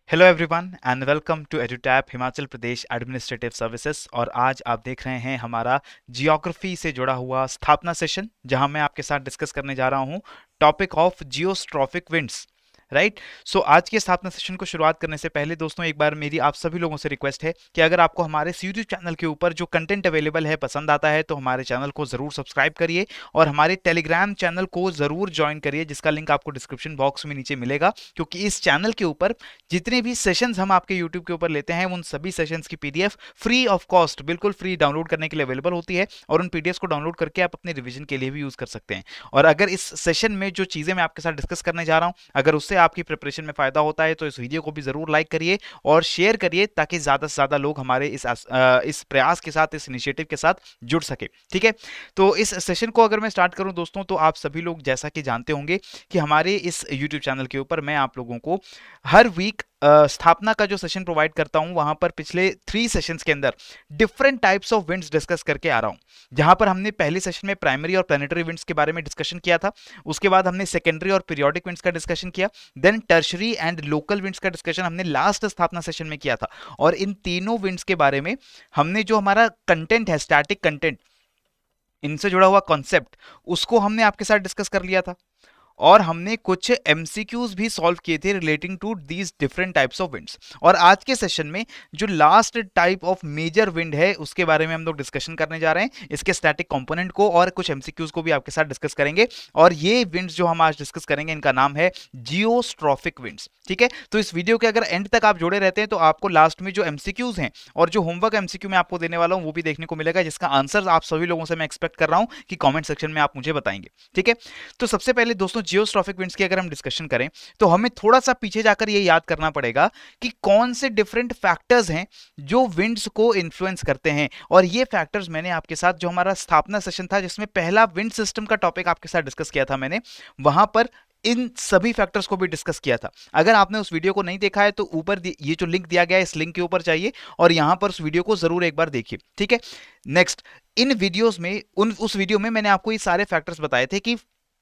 Hello everyone and welcome to Edutap Himachal Pradesh administrative services. और आज आप देख रहे हैं हमारा जियोग्राफी से जुड़ा हुआ स्थापना सेशन, जहां मैं आपके साथ डिस्कस करने जा रहा हूं topic of geostrophic winds. Right. सो आज के स्थापना सेशन को शुरुआत करने से पहले दोस्तों एक बार मेरी आप सभी लोगों से रिक्वेस्ट है कि अगर आपको हमारे यूट्यूब चैनल के ऊपर जो कंटेंट अवेलेबल है पसंद आता है तो हमारे चैनल को जरूर सब्सक्राइब करिए और हमारे टेलीग्राम चैनल को जरूर ज्वाइन करिए, जिसका लिंक आपको डिस्क्रिप्शन बॉक्स में नीचे मिलेगा। क्योंकि इस चैनल के ऊपर जितने भी सेशंस हम आपके यूट्यूब के ऊपर लेते हैं उन सभी सेशंस की पीडीएफ फ्री ऑफ कॉस्ट, बिल्कुल फ्री डाउनलोड करने के लिए अवेलेबल होती है और उन पीडीएफ को डाउनलोड करके आप अपने रिवीजन के लिए भी यूज कर सकते हैं। और अगर इस सेशन में जो चीजें मैं आपके साथ डिस्कस करने जा रहा हूं अगर उससे आपकी प्रिपरेशन में फायदा होता है तो इस वीडियो को भी जरूर लाइक करिए और शेयर करिए, ताकि ज्यादा से ज्यादा लोग हमारे इस प्रयास के साथ, इस इनिशिएटिव के साथ जुड़ सके। ठीक है, तो इस सेशन को अगर मैं स्टार्ट करूं दोस्तों, तो आप सभी लोग जैसा कि जानते होंगे कि हमारे इस यूट्यूब चैनल के ऊपर मैं आप लोगों को हर वीक स्थापना का जो सेशन प्रोवाइड करता हूं, वहां पर पिछले 3 सेशंस के अंदर different types of winds discuss करके आ रहा हूं। जहां पर हमने पहले सेशन में प्राइमरी और प्लैनेटरी विंड्स के बारे में डिस्कशन किया था, उसके बाद हमने सेकेंडरी और पीरियोडिक विंड्स का डिस्कशन किया, then tertiary and local winds का डिस्कशन हमने लास्ट स्थापना सेशन में किया था। और इन तीनों विंड्स के बारे में हमने जो हमारा कंटेंट है, स्टैटिक कंटेंट, इनसे जुड़ा हुआ कॉन्सेप्ट, उसको हमने आपके साथ डिस्कस कर लिया था। और हमने कुछ एमसीक्यूज भी सॉल्व किए थे relating to these different types of winds. और आज के सेशन में जो last type of major wind है उसके बारे में हम लोग डिस्कशन करने जा रहे हैं, इसके स्टैटिक कंपोनेंट को और कुछ एमसीक्यूज को भी आपके साथ डिस्कस करेंगे। और ये विंड्स जो हम आज डिस्कस करेंगे इनका नाम है जियोस्ट्रॉफिक विंड्स। ठीक है, तो इस वीडियो के अगर एंड तक आप जुड़े रहते हैं तो आपको लास्ट में जो एमसीक्यूज हैं और जो होमवर्क एमसीक्यू मैं आपको देने वाला हूं वो भी देखने को मिलेगा, जिसका आंसर आप सभी लोगों से मैं एक्सपेक्ट कर रहा हूं कि कॉमेंट सेक्शन में आप मुझे बताएंगे। ठीक है, तो सबसे पहले दोस्तों जियोस्ट्रॉफिक विंड्स की अगर हम डिस्कशन करें तो हमें थोड़ा सा पीछे जाकर ये याद करना पड़ेगा कि कौन से डिफरेंट फैक्टर्स हैं जो विंड्स को इन्फ्लुएंस करते हैं। और ये फैक्टर्स मैंने आपके साथ जो हमारा स्थापना सेशन था जिसमें पहला विंड सिस्टम का टॉपिक आपके साथ डिस्कस किया था मैंने, वहां पर इन सभी फैक्टर्स को भी डिस्कस किया था। अगर आपने उस वीडियो को नहीं देखा है तो ऊपर ये जो लिंक दिया गया है इस लिंक के ऊपर जाइए और यहां पर उस वीडियो को जरूर एक बार देखिए। ठीक है, नेक्स्ट, इन वीडियोस में उस वीडियो में मैंने आपको ये सारे फैक्टर्स बताए थे कि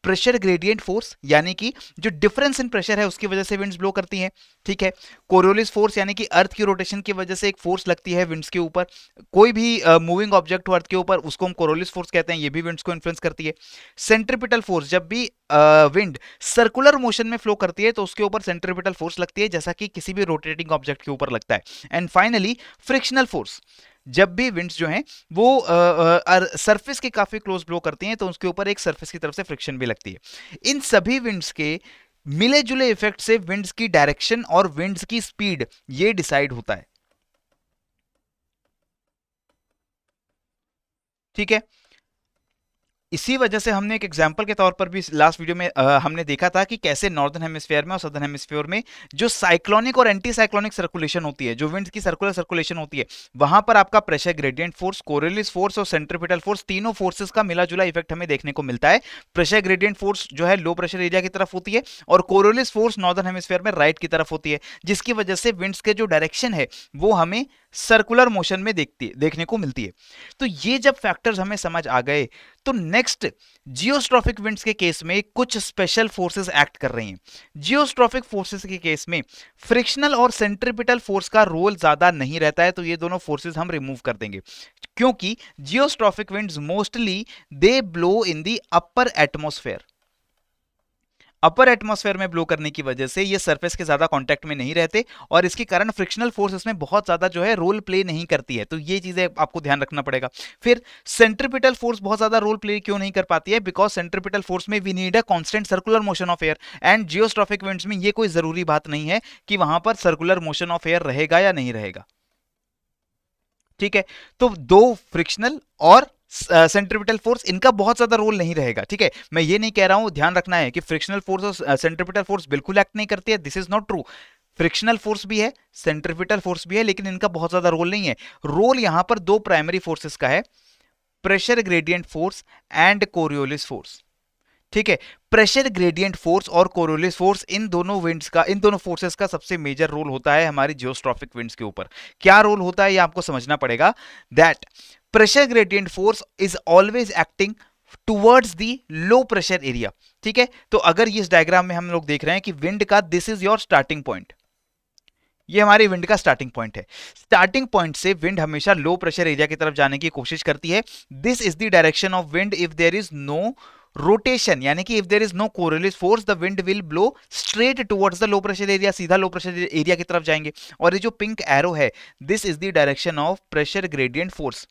प्रेशर ग्रेडियंट फोर्स, यानी कि जो डिफरेंस इन प्रेशर है उसकी वजह से विंड्स ब्लो करती हैं। ठीक है, कोरियोलिस फोर्स यानी कि अर्थ की रोटेशन की वजह से एक फोर्स लगती है विंड्स के ऊपर, कोई भी मूविंग ऑब्जेक्ट हो अर्थ के ऊपर उसको हम कोरियोलिस फोर्स कहते हैं, ये भी विंड्स को इन्फ्लुएंस करती है। सेंट्रिपिटल फोर्स, जब भी विंड सर्कुलर मोशन में फ्लो करती है तो उसके ऊपर सेंट्रिपिटल फोर्स लगती है, जैसा कि किसी भी रोटेटिंग ऑब्जेक्ट के ऊपर लगता है। एंड फाइनली फ्रिक्शनल फोर्स, जब भी विंड्स जो हैं वो सरफेस के काफी क्लोज ब्लो करती हैं तो उसके ऊपर एक सरफेस की तरफ से फ्रिक्शन भी लगती है। इन सभी विंड्स के मिले जुले इफेक्ट से विंड्स की डायरेक्शन और विंड्स की स्पीड ये डिसाइड होता है। ठीक है, इसी वजह से हमने एक एग्जांपल के तौर पर भी लास्ट वीडियो में हमने देखा था कि कैसे नॉर्दर्न हेमिस्फीयर में और सदर्न हेमिस्फीयर में जो साइक्लोनिक और एंटी साइक्लोनिक सर्कुलेशन होती है, जो विंड्स की सर्कुलर सर्कुलेशन होती है, वहां पर आपका pressure gradient force, Coriolis force और सेंट्रिपिटल फोर्स, तीनों फोर्सेस का मिला जुला इफेक्ट हमें देखने को मिलता है। प्रेशर ग्रेडियंट फोर्स जो है लो प्रेशर एरिया की तरफ होती है और कोरियोलिस फोर्स नॉर्दर्न हेमिस्फीयर में राइट की तरफ होती है, जिसकी वजह से विंड्स के जो डायरेक्शन है वो हमें सर्कुलर मोशन में देखने को मिलती है। तो ये जब फैक्टर्स हमें समझ आ गए तो नेक्स्ट, जियोस्ट्रॉफिक विंड्स के केस में कुछ स्पेशल फोर्सेस एक्ट कर रही हैं। जियोस्ट्रॉफिक फोर्सेस के केस में फ्रिक्शनल और सेंट्रिपिटल फोर्स का रोल ज्यादा नहीं रहता है, तो ये दोनों फोर्सेस हम रिमूव कर देंगे, क्योंकि geostrophic winds mostly they blow in the upper atmosphere. Upper atmosphere में ब्लो करने की वजह से ये सरफेस के ज्यादा कांटेक्ट में नहीं रहते और इसके कारण फ्रिक्शनल फोर्स इसमें बहुत ज्यादा जो है रोल प्ले नहीं करती है। तो ये चीजें आपको ध्यान रखना पड़ेगा। फिर सेंट्रिपिटल फोर्स बहुत ज्यादा रोल प्ले क्यों नहीं कर पाती है? बिकॉज सेंट्रिपिटल फोर्स में we need a constant circular motion of air, and geostrophic winds में ये कोई जरूरी बात नहीं है कि वहां पर सर्कुलर मोशन ऑफ एयर रहेगा या नहीं रहेगा। ठीक है, तो दो फ्रिक्शनल और सेंट्रिपिटल फोर्स, इनका बहुत ज्यादा रोल नहीं रहेगा। ठीक है, मैं ये नहीं कह रहा हूं, ध्यान रखना है कि फ्रिक्शनल फोर्स और सेंट्रिपिटल फोर्स बिल्कुल एक्ट नहीं करती है, this is not true. Frictional force भी है, सेंट्रिपिटल फोर्स भी है, लेकिन इनका बहुत ज्यादा रोल नहीं है। रोल यहां पर दो प्राइमरी फोर्सेस का है, pressure gradient force and Coriolis force. ठीक है, प्रेशर ग्रेडियंट फोर्स और कोरियोलिस फोर्स, इन दोनों विंड्स का, इन दोनों फोर्सेस का सबसे मेजर रोल होता है हमारी जियोस्ट्रॉफिक विंड्स के ऊपर। क्या रोल होता है ये आपको समझना पड़ेगा। That pressure gradient force is always acting towards the low pressure area. ठीक है, तो अगर ये इस डायग्राम में हम लोग देख रहे हैं कि विंड का this is your starting point, ये हमारी विंड का स्टार्टिंग पॉइंट है। स्टार्टिंग पॉइंट से विंड हमेशा लो प्रेशर एरिया की तरफ जाने की कोशिश करती है। This is the direction of wind if there is no rotation, यानी कि if there is no Coriolis force the wind will blow straight towards the low pressure area, सीधा लो प्रेशर एरिया की तरफ जाएंगे। और ये जो पिंक एरो है, this is the direction of pressure gradient force.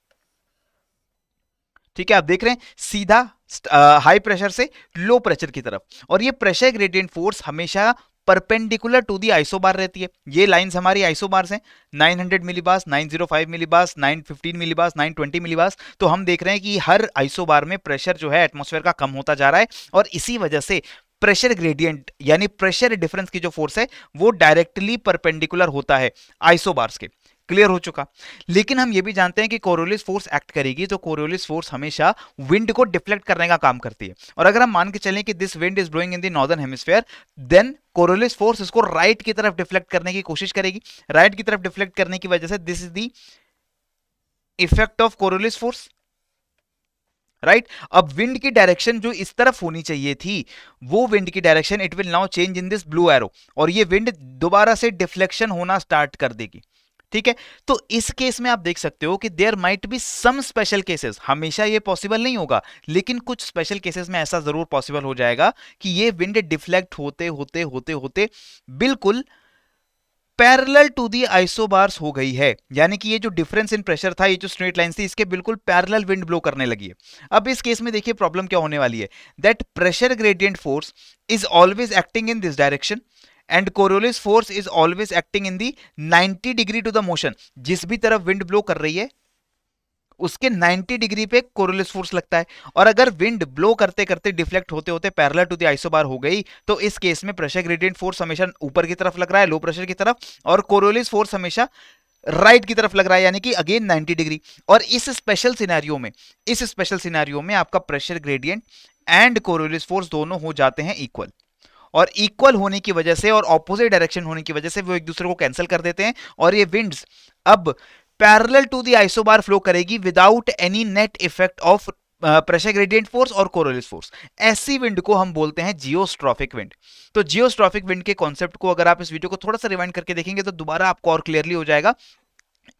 ठीक है, आप देख रहे हैं सीधा हाई प्रेशर से लो प्रेशर की तरफ, और ये प्रेशर ग्रेडियंट फोर्स हमेशा परपेंडिकुलर टू दी आइसोबार रहती है। ये लाइंस हमारी आइसोबार्स हैं, 900 मिलीबार्स, 905 मिलीबार्स, 915 मिलीबार्स, 920 मिलीबार्स। तो हम देख रहे हैं कि हर आइसोबार में प्रेशर जो है एटमॉस्फेयर का कम होता जा रहा है, और इसी वजह से प्रेशर ग्रेडियंट यानी प्रेशर डिफरेंस की जो फोर्स है वो डायरेक्टली परपेंडिकुलर होता है आइसोबार्स के। क्लियर हो चुका। लेकिन हम ये भी जानते हैं कि कोरियोलिस फोर्स एक्ट करेगी, तो कोरियोलिस फोर्स हमेशा विंड को डिफ्लेक्ट करने का काम करती है। और अगर हम मान के चलें कि this wind is blowing in the northern hemisphere, then Coriolis force इसको राइट की तरफ डिफ्लेक्ट करने की कोशिश करेगी। राइट की तरफ डिफ्लेक्ट करने की वजह से this is the effect of Coriolis force, right. अब विंड की डायरेक्शन जो इस तरफ होनी चाहिए थी, वो विंड की direction it will now change in this blue arrow, और ये विंड दोबारा से डिफ्लेक्शन होना स्टार्ट कर देगी। ठीक है, तो इस केस में आप देख सकते हो कि there might be some special cases, हमेशा ये पॉसिबल नहीं होगा, लेकिन कुछ स्पेशल केसेस में ऐसा जरूर पॉसिबल हो जाएगा कि ये विंड डिफ्लेक्ट होते होते होते होते बिल्कुल पैरेलल टू दी आइसोबार्स हो गई है। यानी कि ये जो डिफरेंस इन प्रेशर था, ये जो स्ट्रेट लाइन थी, इसके बिल्कुल पैरेलल विंड ब्लो करने लगी है। अब इस केस में देखिए प्रॉब्लम क्या होने वाली है, that pressure gradient force is always acting in this direction and Coriolis force is always acting in the 90 degree to the motion. जिस भी तरफ विंड ब्लो कर रही है उसके 90 डिग्री पे कोरियोलिस फोर्स लगता है, और अगर विंड ब्लो करते करते डिफ्लेक्ट होते होते पैरेलल टू द आइसोबार हो गई, तो इस केस में प्रेशर ग्रेडियंट फोर्स हमेशा ऊपर की तरफ लग रहा है, लो प्रेशर की तरफ, और कोरियोलिस फोर्स हमेशा राइट की तरफ लग रहा है, यानी कि अगेन 90 डिग्री। और इस स्पेशल सिनेरियो में आपका pressure gradient and Coriolis force दोनों हो जाते हैं इक्वल, और इक्वल होने की वजह से और ऑपोजिट डायरेक्शन होने की वजह से वो एक दूसरे को कैंसिल कर देते हैं, और ये विंड्स अब parallel to the isobar flow करेगी without any net effect of pressure gradient force और कोरियोलिस फोर्स। ऐसी विंड को हम बोलते हैं जियोस्ट्रॉफिक विंड। तो जियोस्ट्रॉफिक विंड के कॉन्सेप्ट को अगर आप इस वीडियो को थोड़ा सा रिवाइंड करके देखेंगे तो दोबारा आपको और क्लियरली हो जाएगा।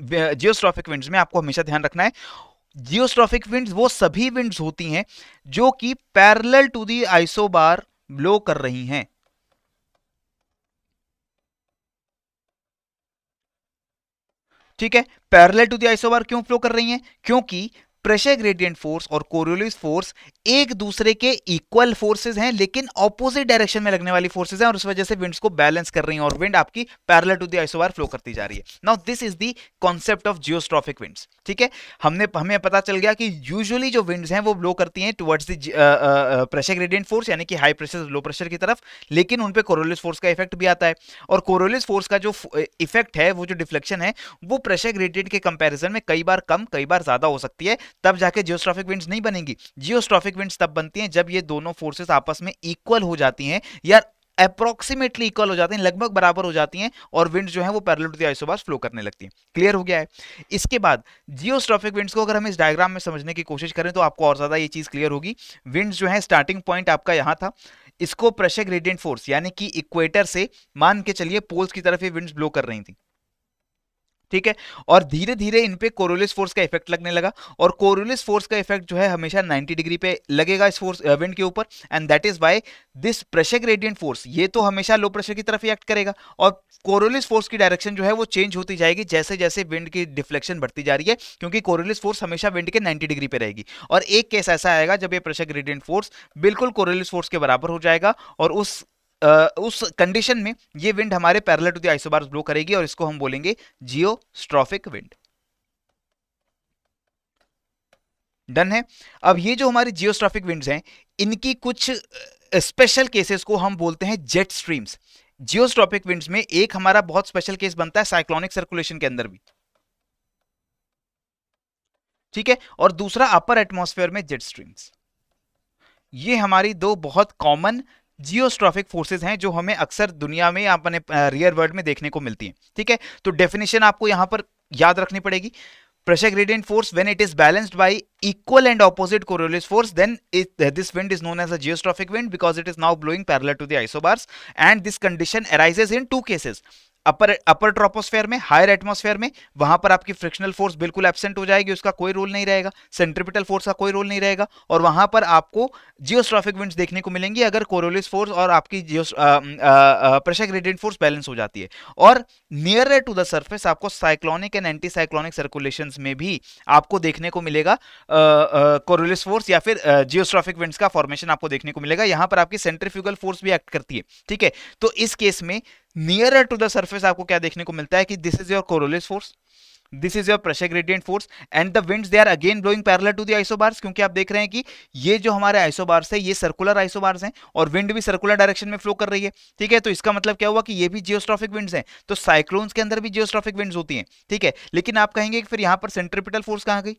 जियोस्ट्रॉफिक विंड्स में आपको हमेशा ध्यान रखना है, जियोस्ट्रॉफिक विंड्स वो सभी विंड्स होती हैं जो कि parallel to the isobar blow कर रही हैं। ठीक है, पैरेलल टू द आइसोबार क्यों फ्लो कर रही हैं? क्योंकि प्रेशर ग्रेडियंट फोर्स और कोरियोलिस फोर्स एक दूसरे के इक्वल फोर्सेस हैं, लेकिन ऑपोजिट डायरेक्शन में लगने वाली फोर्सेस हैं, और उस वजह से विंड्स को बैलेंस कर रही हैं, और विंड आपकी parallel to the isobar flow करती जा रही है। Now this is the concept of geostrophic winds. ठीक है, हमें पता चल गया कि यूजुअली जो विंड्स हैं वो ब्लो करती हैं towards the pressure gradient force, यानी कि हाई प्रेशर लो प्रेशर की तरफ, लेकिन उन पे कोरियोलिस फोर्स का इफेक्ट भी आता है, और कोरियोलिस फोर्स का जो इफेक्ट है, वो जो डिफ्लेक्शन है, वो प्रेशर ग्रेडियंट के कंपैरिजन में कई बार कम कई बार ज्यादा हो सकती है, तब जाके जियोस्ट्रॉफिक विंड्स नहीं बनेंगी। जियोस्ट्रॉफिक विंड्स तब बनती हैं जब ये दोनों फोर्सेस आपस में इक्वल हो जाती हैं, या अप्रोक्सीमेटली इक्वल हो जाती हैं, लगभग बराबर हो जाती हैं, और विंड्स जो है वो parallel to the isobars flow करने लगती हैं। क्लियर हो गया है? इसके बाद जियोस्ट्रॉफिक विंड्स को अगर हम इस डायग्राम में समझने की कोशिश करें तो आपको और ज्यादा ये चीज क्लियर होगी। विंड्स जो है, स्टार्टिंग पॉइंट आपका यहां था, इसको प्रेशर ग्रेडियंट फोर्स यानी कि इक्वेटर से मान के चलिए पोल्स की तरफ ये विंड्स ब्लो कर रही थी। ठीक है, और धीरे धीरे इन पे कोरियोलिस फोर्स का इफेक्ट लगने लगा, और कोरियोलिस फोर्स का इफेक्ट जो है हमेशा 90 डिग्री पे लगेगा इस फोर्स विंड के ऊपर, and that is why this pressure gradient force ये तो हमेशा लो प्रेशर की तरफ ही एक्ट करेगा, और कोरियोलिस फोर्स की डायरेक्शन जो है वो चेंज होती जाएगी जैसे जैसे विंड की डिफ्लेक्शन बढ़ती जा रही है, क्योंकि कोरियोलिस फोर्स हमेशा विंड के 90 डिग्री पे रहेगी। और एक केस ऐसा आएगा जब ये प्रेशर ग्रेडियंट फोर्स बिल्कुल कोरियोलिस फोर्स के बराबर हो जाएगा, और उस कंडीशन में ये विंड हमारे parallel to the isobars blow करेगी, और इसको हम बोलेंगे जियोस्ट्रॉफिक विंड। डन है। अब ये जो हमारी जियोस्ट्रॉफिक विंड्स हैं, इनकी कुछ स्पेशल केसेस को हम बोलते हैं जेट स्ट्रीम्स। जियोस्ट्रॉफिक विंड्स में एक हमारा बहुत स्पेशल केस बनता है साइक्लोनिक सर्कुलेशन के अंदर भी, ठीक है, और दूसरा अपर एटमॉस्फेयर में जेट स्ट्रीम्स। ये हमारी दो बहुत कॉमन जियोस्ट्रॉफिक फोर्सेस हैं जो हमें अक्सर दुनिया में अपने रियल वर्ल्ड में देखने को मिलती हैं। ठीक है, तो डेफिनेशन आपको यहां पर याद रखनी पड़ेगी। pressure gradient force when it is balanced by equal and opposite Coriolis force, then this wind is known as a geostrophic wind because it is now blowing parallel to the isobars, and this condition arises in two cases. Upper troposphere में, higher atmosphere में, वहां पर आपकी frictional force बिल्कुल absent हो जाएगी, उसका कोई रोल नहीं रहेगा, सेंट्रिपिटल फोर्स का कोई रोल नहीं रहेगा, और वहां पर आपको जियोस्ट्रॉफिक विंड्स देखने को मिलेंगी अगर कोरोलिस फोर्स और आपकी प्रेशर ग्रेडियंट फोर्स बैलेंस हो जाती है। और नियर टू द सरफेस आपको cyclonic and anti cyclonic circulations में भी आपको देखने को मिलेगा कोरोलिस फोर्स या फिर जियोस्ट्रॉफिक विंड्स का फॉर्मेशन आपको देखने को मिलेगा। यहां पर आपकी सेंट्रीफ्यूगल फोर्स भी एक्ट करती है, ठीक है। तो इस केस में नियर टू द सरफेस आपको क्या देखने को मिलता है कि this is your Coriolis force, this is your pressure gradient force, and the winds they are again blowing parallel to the isobars, क्योंकि आप देख रहे हैं कि ये जो हमारे आइसोबार्स है ये सर्कुलर आइसोबार्स हैं और विंड भी सर्कुलर डायरेक्शन में फ्लो कर रही है, ठीक है। तो इसका मतलब क्या हुआ कि ये भी जियोस्ट्रॉफिक विंड्स हैं, तो साइक्लोन्स के अंदर भी जियोस्ट्रॉफिक विंड्स होती हैं, ठीक है। लेकिन आप कहेंगे कि फिर यहां पर सेंट्रिपिटल फोर्स कहां गई?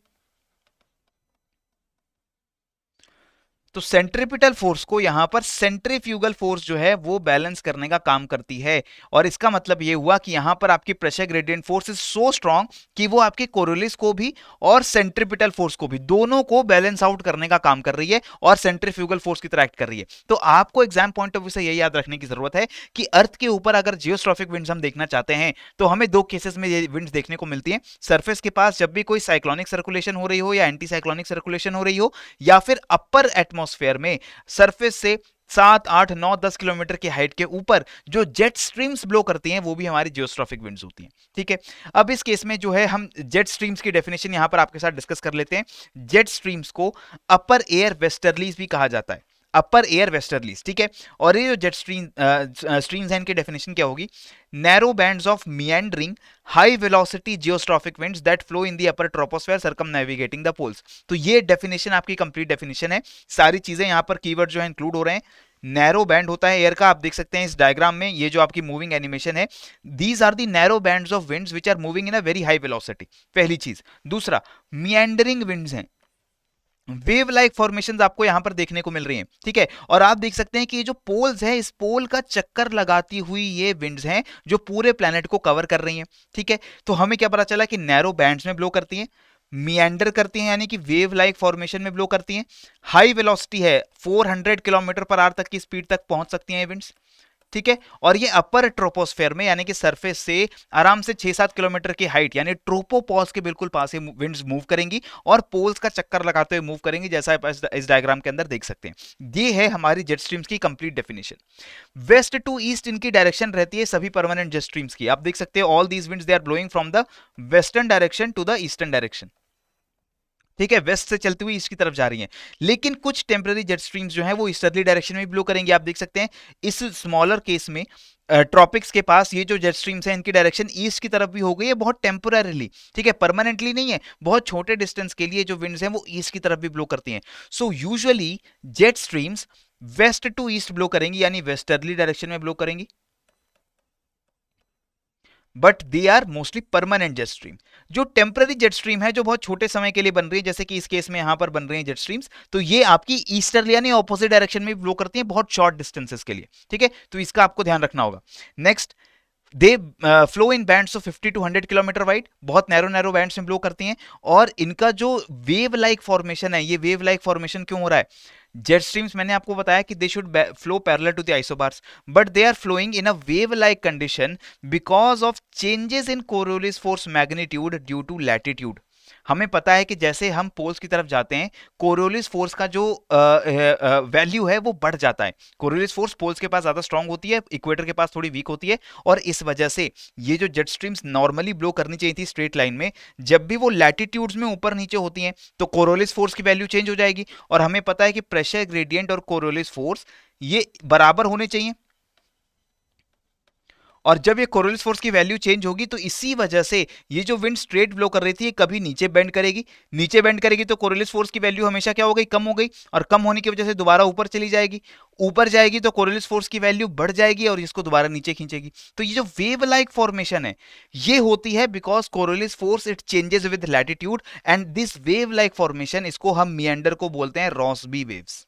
तो सेंट्रिपिटल फोर्स को यहां पर सेंट्रीफ्यूगल फोर्स जो है वो बैलेंस करने का काम करती है, और इसका मतलब ये हुआ कि यहां पर आपकी pressure gradient force is so strong कि वो आपके कोरोलिस को भी और सेंट्रिपिटल फोर्स को भी, दोनों को बैलेंस आउट करने का काम कर रही है और सेंट्रीफ्यूगल फोर्स की तरह एक्ट कर रही है। तो आपको एग्जाम पॉइंट ऑफ व्यू से ये याद रखने की जरूरत है कि अर्थ के ऊपर अगर जियोस्ट्रॉफिक विंड्स हम देखना चाहते हैं तो हमें दो केसेस में ये विंड्स देखने को मिलती हैं। सरफेस के पास जब भी कोई साइक्लोनिक सर्कुलेशन हो रही हो या एंटी साइक्लोनिक सर्कुलेशन हो रही हो, या फिर अपर एटमॉस्फेयर में सरफेस से 7, 8, 9, 10 किलोमीटर की हाइट के ऊपर जो जेट स्ट्रीम्स ब्लो करती हैं वो भी हमारी जियोस्ट्रॉफिक विंड्स होती हैं, ठीक है। अब इस केस में जो है हम जेट स्ट्रीम्स की डेफिनेशन यहां पर आपके साथ डिस्कस कर लेते हैं। जेट स्ट्रीम्स को अपर एयर वेस्टर्लीज भी कहा जाता है, अपर एयर वेस्टर्लीज, ठीक है। और ये जो जेट स्ट्रीम्स हैं इनकी डेफिनेशन क्या होगी? Narrow bands of meandering high velocity geostrophic winds that flow in the upper troposphere circumnavigating the poles. तो ये डेफिनेशन आपकी कंप्लीट डेफिनेशन है, सारी चीजें यहां पर कीवर्ड जो है इंक्लूड हो रहे हैं। नैरो बैंड होता है एयर का, आप देख सकते हैं इस डायग्राम में, ये जो आपकी मूविंग एनिमेशन है, these are the narrow bands of winds which are moving in a very high velocity, पहली चीज। दूसरा, मिएंडरिंग विंड्स हैं, वेव लाइक फॉर्मेशंस आपको यहां पर देखने को मिल रही हैं, ठीक है। और आप देख सकते हैं कि ये जो पोल्स है, इस पोल का चक्कर लगाती हुई ये विंड्स हैं जो पूरे प्लेनेट को कवर कर रही हैं, ठीक है। तो हमें क्या पता चला कि नैरो बैंड्स में ब्लो करती हैं, मिएंडर करती हैं यानी कि वेव लाइक फॉर्मेशन में ब्लो करती हैं, हाई वेलोसिटी है, 400 किलोमीटर पर आवर तक की स्पीड तक पहुंच सकती हैं ये विंड्स, ठीक है। और ये अपर ट्रोपोस्फेयर में यानी कि सरफेस से आराम से 6-7 किलोमीटर की हाइट यानी ट्रोपोपॉज के बिल्कुल पास ही विंड्स मूव करेंगी और पोल्स का चक्कर लगाते हुए मूव करेंगी, जैसा आप इस डायग्राम के अंदर देख सकते हैं। ये है हमारी जेट स्ट्रीम्स की complete definition. West to east इनकी डायरेक्शन रहती है सभी परमानेंट जेट स्ट्रीम्स की, आप देख सकते हैं all these winds they are blowing from the western direction to the eastern direction, ठीक है। वेस्ट से चलती हुई ईस्ट की तरफ जा रही हैं, लेकिन कुछ टेम्पररी जेट स्ट्रीम्स जो हैं वो ईस्टर्ली डायरेक्शन में ब्लो करेंगे। आप देख सकते हैं इस स्मॉलर केस में ट्रॉपिक्स के पास ये जो जेट स्ट्रीम्स हैं इनकी डायरेक्शन ईस्ट की तरफ भी हो गई है, बहुत टेम्पररीली, ठीक है, परमानेंटली नहीं है। बहुत छोटे डिस्टेंस के लिए जो विंड्स हैं वो ईस्ट की तरफ भी ब्लो करती हैं। So usually jet streams west to east blow करेंगी यानी वेस्टर्ली डायरेक्शन में ब्लो करेंगी, but they are mostly permanent jet stream. जो टेम्पररी जेट स्ट्रीम है जो बहुत छोटे समय के लिए बन रही है, जैसे कि इस केस में यहां पर बन रही है जेट स्ट्रीम्स, तो ये आपकी ईस्टर्ली यानी ऑपोजिट डायरेक्शन में ब्लो करती है बहुत शॉर्ट डिस्टेंसेस के लिए, ठीक है। तो इसका आपको ध्यान रखना होगा। Next, they flow in bands of 50 to 100 kilometre wide, बहुत नैरो नैरो बैंड्स में ब्लो करती हैं। और इनका जो वेव लाइक फॉर्मेशन है, ये वेव लाइक फॉर्मेशन क्यों हो रहा है? जेट स्ट्रीम्स मैंने आपको बताया कि they should flow parallel to the isobars, but they are flowing in a wave like condition because of changes in Coriolis force magnitude due to latitude. हमें पता है कि जैसे हम पोल्स की तरफ जाते हैं कोरोलिस फोर्स का जो वैल्यू है वो बढ़ जाता है। कोरोलिस फोर्स पोल्स के पास ज्यादा स्ट्रांग होती है, इक्वेटर के पास थोड़ी वीक होती है, और इस वजह से ये जो जेट स्ट्रीम्स नॉर्मली ब्लो करनी चाहिए थी स्ट्रेट लाइन में, जब भी वो लैटिट्यूड्स में ऊपर नीचे होती हैं तो कोरोलिस फोर्स की वैल्यू चेंज हो जाएगी। और हमें पता है कि प्रेशर ग्रेडियंट और कोरोलिस फोर्स ये बराबर होने चाहिए, और जब ये कोरोलिस फोर्स की वैल्यू चेंज होगी तो इसी वजह से ये जो विंड स्ट्रेट ब्लो कर रही थी कभी नीचे बेंड करेगी, नीचे बेंड करेगी तो कोरोलिस फोर्स की वैल्यू हमेशा क्या हो गई? कम हो गई, और कम होने की वजह से दोबारा ऊपर चली जाएगी, ऊपर जाएगी तो कोरोलिस फोर्स की वैल्यू बढ़ जाएगी और इसको दोबारा नीचे खींचेगी। तो ये जो वेव लाइक फॉर्मेशन है ये होती है because Coriolis force it changes with latitude, and this wave like formation इसको हम मिएंडर को बोलते हैं रॉसबी वेव्स।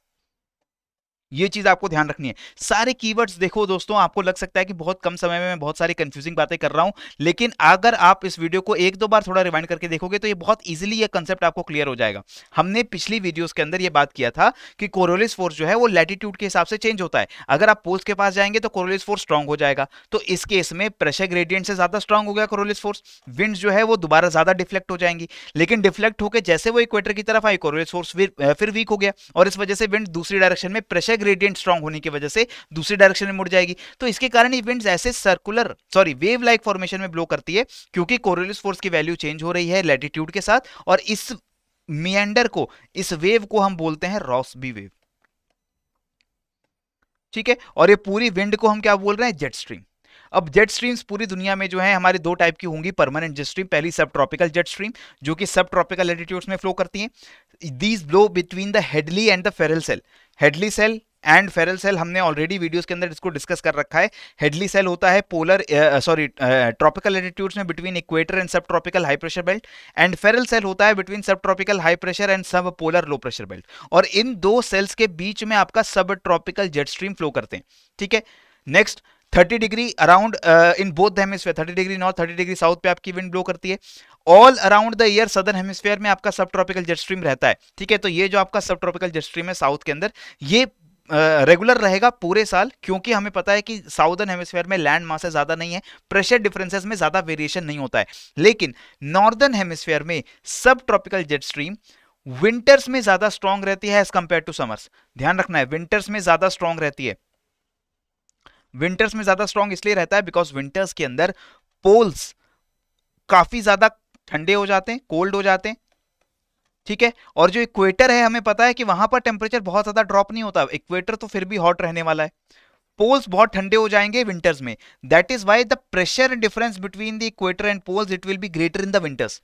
ये चीज आपको ध्यान रखनी है। सारे कीवर्ड्स देखो दोस्तों, आपको लग सकता है कि बहुत कम समय में मैं बहुत सारी कंफ्यूजिंग बातें कर रहा हूं, लेकिन अगर आप इस वीडियो को एक दो बार थोड़ा रिवाइंड करके देखोगे तो ये बहुत इजीली ये कंसेप्ट आपको क्लियर हो जाएगा। हमने पिछली वीडियोस के अंदर ये बात किया था कि कोरोलिस फोर्स जो है वो लैटिट्यूड के हिसाब से चेंज होता है। अगर आप पोल्स के पास जाएंगे तो कोरोलिस फोर्स स्ट्रांग हो जाएगा, तो इस केस में प्रेशर ग्रेडियंट से ज्यादा स्ट्रांग हो गया कोरोलिस फोर्स, विंड्स जो है वो दोबारा ज्यादा डिफ्लेक्ट हो जाएंगी। लेकिन डिफ्लेक्ट होकर जैसे वो इक्वेटर की तरफ आई, कोरोलिस फोर्स फिर वीक हो गया, और इस वजह से विंड दूसरी डायरेक्शन में प्रेशर ग्रेडियंट स्ट्रांग होने की वजह से दूसरी डायरेक्शन में मुड़ जाएगी। तो इसके कारण ये विंड्स ऐसे वेव लाइक फॉर्मेशन में ब्लो करती है, क्योंकि कोरोलिस फोर्स की वैल्यू चेंज हो रही है लैटिट्यूड के साथ, और इस मियंडर को, इस वेव को हम बोलते हैं रॉसबी वेव। ठीक है, और ये पूरी विंड को हम क्या बोल रहे हैं, जेट स्ट्रीम। अब जेट स्ट्रीम्स पूरी दुनिया में जो है हमारी दो टाइप की होंगी परमानेंट जेट स्ट्रीम। पहली सब ट्रॉपिकल जेट स्ट्रीम, जो कि सब ट्रॉपिकल लैटिट्यूड्स में फ्लो करती हैं। These blow between the Hadley and the Ferrel cell. Hadley cell and Ferrel cell हमने ऑलरेडी वीडियोस के अंदर इसको डिस्कस कर रखा है। हेडली सेल होता है ट्रॉपिकल लैटिट्यूड्स में between equator and subtropical high pressure belt, and Ferrel cell होता है between subtropical high pressure and subpolar low pressure belt. और इन दो सेल्स के बीच में आपका सब ट्रॉपिकल जेट स्ट्रीम फ्लो करते हैं। ठीक है, next 30 degree around in both the hemisphere, 30 degree north 30 degree south पे आपकी विंड ब्लो करती है। All around the year southern hemisphere में आपका सब ट्रॉपिकल जेट स्ट्रीम रहता है। ठीक है, तो ये जो आपका सब ट्रॉपिकल जेट स्ट्रीम है साउथ के अंदर, ये रेगुलर रहेगा पूरे साल, क्योंकि हमें पता है कि साउदर्न हेमिस्फीयर में लैंड मास ज्यादा नहीं है, प्रेशर डिफरेंसेस में ज्यादा वेरिएशन नहीं होता है। लेकिन नॉर्दर्न हेमिस्फीयर में सब ट्रॉपिकल जेट स्ट्रीम विंटर्स में ज्यादा स्ट्रांग रहती है एज कंपेयर टू समर्स। ध्यान रखना है, विंटर्स में ज्यादा स्ट्रांग रहती है। विंटर्स में ज्यादा स्ट्रांग इसलिए रहता है बिकॉज विंटर्स के अंदर पोल्स काफी ज्यादा ठंडे हो जाते हैं, कोल्ड हो जाते हैं। ठीक है, और जो इक्वेटर है हमें पता है कि वहां पर टेम्परेचर बहुत ज्यादा ड्रॉप नहीं होता, इक्वेटर तो फिर भी हॉट रहने वाला है। पोल्स बहुत ठंडे हो जाएंगे विंटर्स में, that is why the pressure difference between the equator and poles it will be greater in the winters.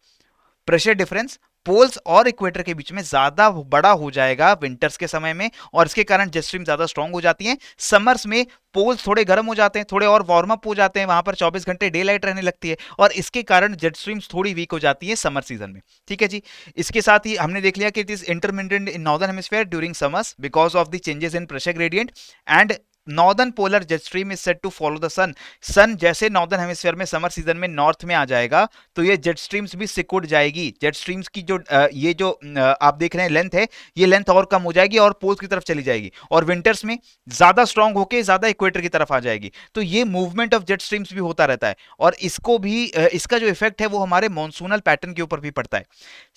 Pressure difference poles और इक्वेटर के बीच में ज्यादा बड़ा हो जाएगा विंटर्स के समय में, और इसके कारण जेट स्ट्रीम ज्यादा स्ट्रांग हो जाती हैं। समर्स में पोल्स थोड़े गर्म हो जाते हैं, थोड़े और वार्म अप हो जाते हैं, वहां पर 24 घंटे डे लाइट रहने लगती है, और इसके कारण जेट स्ट्रीम्स थोड़ी वीक हो जाती है समर सीजन में। ठीक है जी, इसके साथ ही हमने देख लिया कि it is intermittent in northern hemisphere during summers because of the changes in pressure gradient, and northern polar jet stream is set to follow the sun. Sun जैसे नॉर्दर्न हेमिस्फीयर में समर सीजन में north में आ जाएगा, तो ये jet streams भी सिकुड़ जाएगी। जेट स्ट्रीम्स की जो ये जो आप देख रहे हैं लेंथ है, ये लेंथ और कम हो जाएगी और पोल्स की तरफ चली जाएगी, और विंटर्स में ज्यादा स्ट्रांग होकर ज्यादा इक्वेटर की तरफ आ जाएगी। तो ये मूवमेंट ऑफ जेट स्ट्रीम्स भी होता रहता है, और इसको भी इसका जो इफेक्ट है वो हमारे मॉनसूनल पैटर्न के ऊपर भी पड़ता है।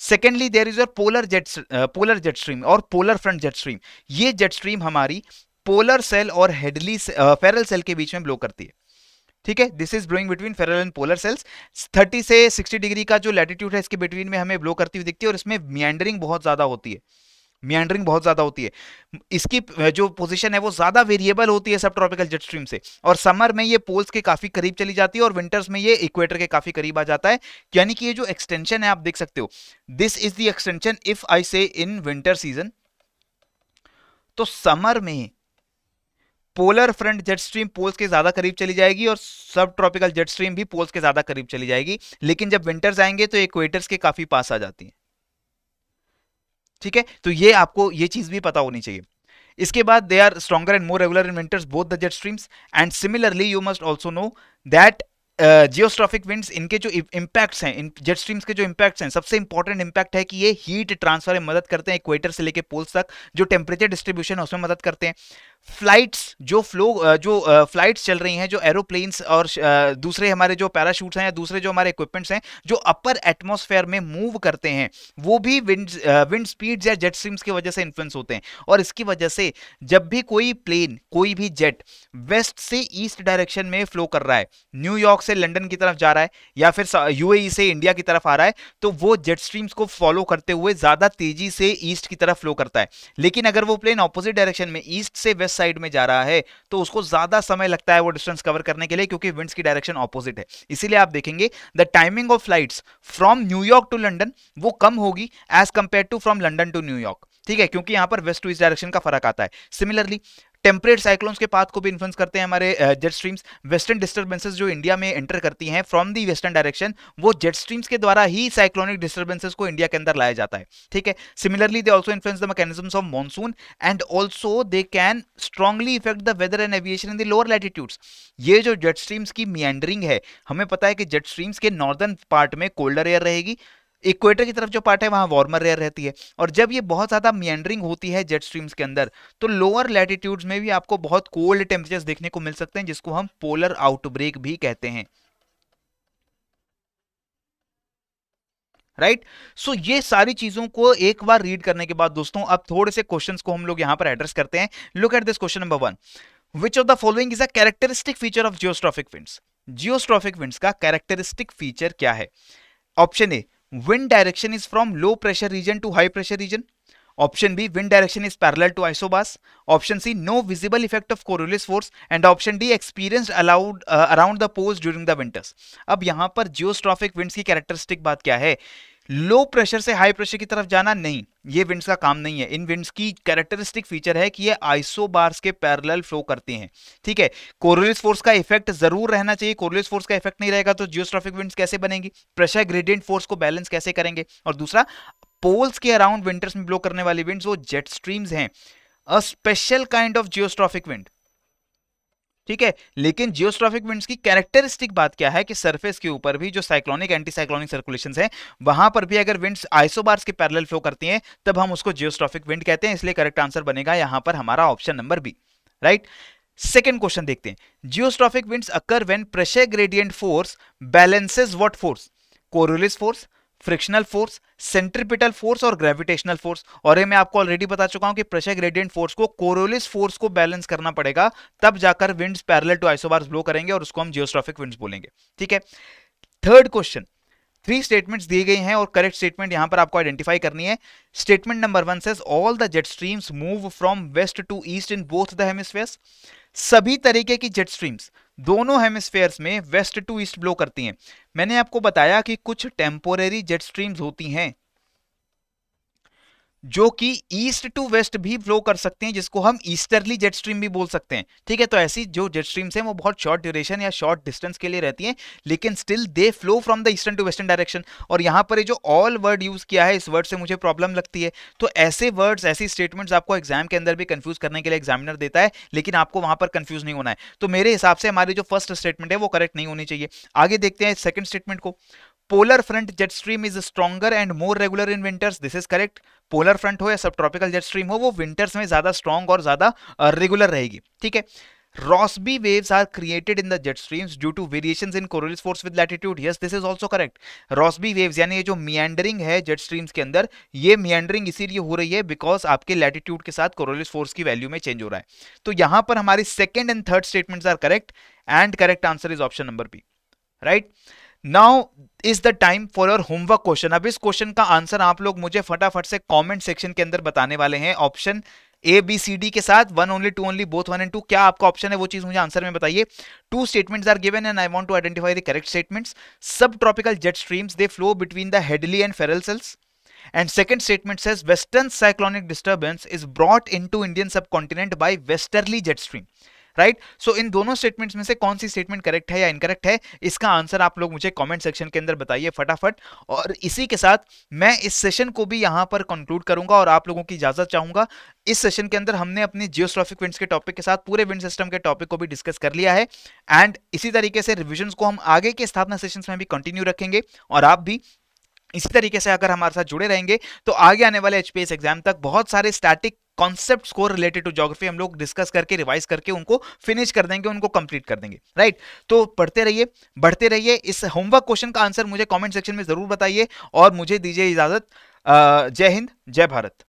Secondly there is a polar jet stream और पोलर फ्रंट जेट स्ट्रीम। ये जेट स्ट्रीम हमारी पोलर सेल और हेडली फेरल सेल के बीच में ब्लो करती है। ठीक है, this is blowing between Ferrel and polar cells. 30 से 60 डिग्री का जो लैटिट्यूड है इसके बिटवीन में हमें ब्लो करती हुई दिखती है, और इसमें मियांडरिंग बहुत ज्यादा होती है। मियांडरिंग बहुत ज्यादा होती है, इसकी जो पोजीशन है वो ज्यादा वेरिएबल होती है सब ट्रॉपिकल जेट स्ट्रीम से, और समर में ये पोल्स के काफी करीब चली जाती है, और विंटर्स में ये इक्वेटर के काफी करीब आ जाता है। यानी कि ये जो एक्सटेंशन है आप देख सकते हो, this is the extension if I say in winter season. तो समर में polar front jet stream poles के ज्यादा करीब चली जाएगी, और सब ट्रॉपिकल जेट स्ट्रीम भी पोल्स के ज्यादा करीब चली जाएगी, लेकिन जब विंटर्स आएंगे तो इक्वेटर्स के काफी पास आ जाती है। ठीक है, तो ये आपको ये चीज भी पता होनी चाहिए। इसके बाद they are stronger and more regular in winters both the jet streams, and similarly you must also know that geostrophic winds, इनके जो इंपैक्ट्स हैं, इन जेट स्ट्रीम्स के जो इंपैक्ट्स हैं, सबसे इंपॉर्टेंट इंपैक्ट है कि ये हीट ट्रांसफर में मदद करते हैं इक्वेटर से लेके पोल्स तक। जो टेम्परेचर डिस्ट्रीब्यूशन है उसमें मदद करते हैं। फ्लाइट्स जो फ्लाइट्स चल रही हैं, जो एरोप्लेन्स और दूसरे हमारे जो पैराशूट्स हैं या दूसरे जो हमारे इक्विपमेंट्स हैं जो अपर एटमॉस्फेयर में मूव करते हैं, वो भी विंड स्पीड्स या जेट स्ट्रीम्स की वजह से इन्फ्लुएंस होते हैं। और इसकी वजह से जब भी कोई प्लेन, कोई भी जेट वेस्ट से ईस्ट डायरेक्शन में फ्लो कर रहा है, न्यूयॉर्क से लंदन की तरफ जा रहा है या फिर यूएई से इंडिया की तरफ आ रहा है, तो वो जेट स्ट्रीम्स को फॉलो करते हुए ज्यादा तेजी से ईस्ट की तरफ फ्लो करता है। लेकिन अगर वो प्लेन ऑपोजिट डायरेक्शन में ईस्ट से वेस्ट साइड में जा रहा है तो उसको ज्यादा समय लगता है वो डिस्टेंस कवर करने के लिए, क्योंकि विंड्स की डायरेक्शन ऑपोजिट है। इसीलिए आप देखेंगे the timing of flights from New York to London वो कम होगी as compared to from London to New York. ठीक है, क्योंकि यहां पर वेस्ट टू ईस्ट डायरेक्शन का फर्क आता है। सिमिलरली टेम्परेट साइक्लोन्स के पाथ को भी इन्फ्लुएंस करते हैं हमारे जेट स्ट्रीम्स। वेस्टर्न डिस्टर्बेंसेस जो इंडिया में एंटर करती हैं फ्रॉम दी वेस्टर्न डायरेक्शन, वो जेट स्ट्रीम्स के द्वारा ही साइक्लोनिक डिस्टर्बेंसेस को इंडिया के अंदर लाया जाता है, ठीक है। Similarly they also influence the mechanisms of monsoon and also they can strongly effect the weather and aviation in the lower latitudes. ये जो जेट स्ट्रीम्स की मियांडरिंग है, हमें पता है कि जेट स्ट्रीम्स के नॉर्दर्न पार्ट में कोल्डर एयर रहेगी, इक्वेटर की तरफ जो पार्ट है वहां वार्मर एयर रहती है, और जब ये बहुत ज्यादा मियांडरिंग होती है जेट स्ट्रीम्स के अंदर, तो लोअर लैटिट्यूड्स में भी आपको बहुत कोल्ड टेम्परेचर्स देखने को मिल सकते हैं, जिसको हम पोलर आउटब्रेक भी कहते हैं, राइट। सो ये सारी चीजों को एक बार रीड करने के बाद दोस्तों अब थोड़े से क्वेश्चंस को हम लोग यहां पर एड्रेस करते हैं। Look at this question number 1, which of the following is a characteristic feature of geostrophic winds. Geostrophic winds का कैरेक्टरिस्टिक फीचर क्या है? Option A, wind direction is from low pressure region to high pressure region. Option B, wind direction is parallel to isobars. Option C, no visible effect of Coriolis force. And option D, experienced around the poles during the winters. अब यहाँ पर geostrophic winds की characteristic बात क्या है? Low pressure से high pressure की तरफ जाना नहीं, ये विंड्स का काम नहीं है। इन विंड्स की कैरेक्टरिस्टिक फीचर है कि ये आइसोबार्स के पैरेलल फ्लो करते हैं, ठीक है। कोरियोलिस फोर्स का इफेक्ट जरूर रहना चाहिए, कोरियोलिस फोर्स का इफेक्ट नहीं रहेगा तो जियोस्ट्रॉफिक विंड्स कैसे बनेंगी, प्रेशर ग्रेडियंट फोर्स को बैलेंस कैसे करेंगे। और दूसरा, पोल्स के अराउंड विंटर्स में ब्लो करने वाली विंड्स वो जेट स्ट्रीम्स हैं, a special kind of geostrophic wind, ठीक है। लेकिन जियोस्ट्रॉफिक विंड्स की कैरेक्टरिस्टिक बात क्या है कि सरफेस के ऊपर भी जो साइक्लोनिक एंटी साइक्लोनिक सर्कुलेशंस हैं, वहां पर भी अगर विंड्स आइसोबार्स के पैरेलल फ्लो करती हैं तब हम उसको जियोस्ट्रॉफिक विंड कहते हैं। इसलिए करेक्ट आंसर बनेगा यहां पर हमारा option number B, right. Second question देखते हैं, geostrophic winds occur when pressure gradient force balances what force? Coriolis force, frictional force, centripetal force और ग्रेविटेशनल फोर्स। और ये मैं आपको ऑलरेडी बता चुका हूं कि प्रेशर ग्रेडियंट फोर्स को कोरियोलिस फोर्स को बैलेंस करना पड़ेगा, तब जाकर winds parallel to isobars blow करेंगे और उसको हम जियोस्ट्रॉफिक विंड्स बोलेंगे, ठीक है। थर्ड क्वेश्चन, 3 स्टेटमेंट्स दिए गए हैं और करेक्ट स्टेटमेंट यहां पर आपको आइडेंटिफाई करनी है। Statement number 1 says all the jet streams move from west to east in both the hemispheres. सभी तरीके की जेट स्ट्रीम्स दोनों हेमिस्फीयर्स में वेस्ट टू ईस्ट ब्लो करती हैं। मैंने आपको बताया कि कुछ टेम्पोरेरी जेट स्ट्रीम्स होती हैं जो कि ईस्ट टू वेस्ट भी फ्लो कर सकते हैं, जिसको हम ईस्टर्ली जेट स्ट्रीम भी बोल सकते हैं, ठीक है। तो ऐसी जो जेट स्ट्रीम्स हैं वो बहुत शॉर्ट ड्यूरेशन या शॉर्ट डिस्टेंस के लिए रहती हैं, लेकिन still they flow from the eastern to western direction. और यहां पर ये जो ऑल वर्ड यूज किया है, इस वर्ड से मुझे प्रॉब्लम लगती है। तो ऐसे वर्ड्स, ऐसी स्टेटमेंट्स आपको एग्जाम के अंदर भी कंफ्यूज करने के लिए एग्जामिनर देता है, लेकिन आपको वहां पर कंफ्यूज नहीं होना है। तो मेरे हिसाब से हमारी जो फर्स्ट स्टेटमेंट है वो करेक्ट नहीं होनी चाहिए। आगे देखते हैं सेकंड स्टेटमेंट को, polar front jet stream is stronger and more regular in winters. This is correct. Polar front हो या सब ट्रॉपिकल जेट स्ट्रीम हो, वो विंटर्स में ज्यादा स्ट्रॉन्ग और ज्यादा रेगुलर रहेगी, ठीक है। Rossby waves are created in the jet streams due to variations in Coriolis force with latitude. Yes, this is also correct. Rossby waves यानी ये जो meandering है jet streams के अंदर, ये meandering इसीलिए हो रही है बिकॉज आपके लैटिट्यूड के साथ Coriolis force की वैल्यू में चेंज हो रहा है। तो यहां पर हमारी second and third statements are correct and correct answer is option number B, right. Now is the time for your homework question. अब इस क्वेश्चन का आंसर आप लोग मुझे फटाफट से कमेंट सेक्शन के अंदर बताने वाले हैं, option A B C D के साथ, 1 ओनली 2 ओनली, बोथ 1 एंड 2। क्या आपका ऑप्शन है वो चीज मुझे आंसर में बताइए। 2 statements are given and I want to identify the correct statements. Subtropical jet streams they flow between the Hadley and Ferrel cells. And second statement says western cyclonic disturbance is brought into Indian subcontinent by westerly jet stream, right. So इन दोनों statements में से कौन सी statement correct है या incorrect है, इसका answer आप लोग मुझे कमेंट सेक्शन के अंदर बताइए फटाफट। और इसी के साथ मैं इस सेशन को भी यहां पर कंक्लूड करूंगा और आप लोगों की इजाजत चाहूंगा। इस सेशन के अंदर हमने अपनी जियोस्ट्रॉफिक विंड्स के टॉपिक के साथ पूरे विंड सिस्टम के टॉपिक को भी डिस्कस कर लिया है, एंड इसी तरीके से रिविजन्स को हम आगे के स्थापना सेशंस में भी कंटिन्यू रखेंगे। और आप भी इसी तरीके से अगर हमारे साथ जुड़े रहेंगे तो आगे आने वाले एचपीएस एग्जाम तक बहुत सारे स्टैटिक कॉन्सेप्ट्स को रिलेटेड टू ज्योग्राफी हम लोग डिस्कस करके, रिवाइज करके उनको फिनिश कर देंगे, उनको कंप्लीट कर देंगे, राइट। तो पढ़ते रहिए, बढ़ते रहिए। इस होमवर्क क्वेश्चन का आंसर मुझे कमेंट सेक्शन में जरूर बताइए और मुझे दीजिए इजाजत। जय हिंद, जय भारत।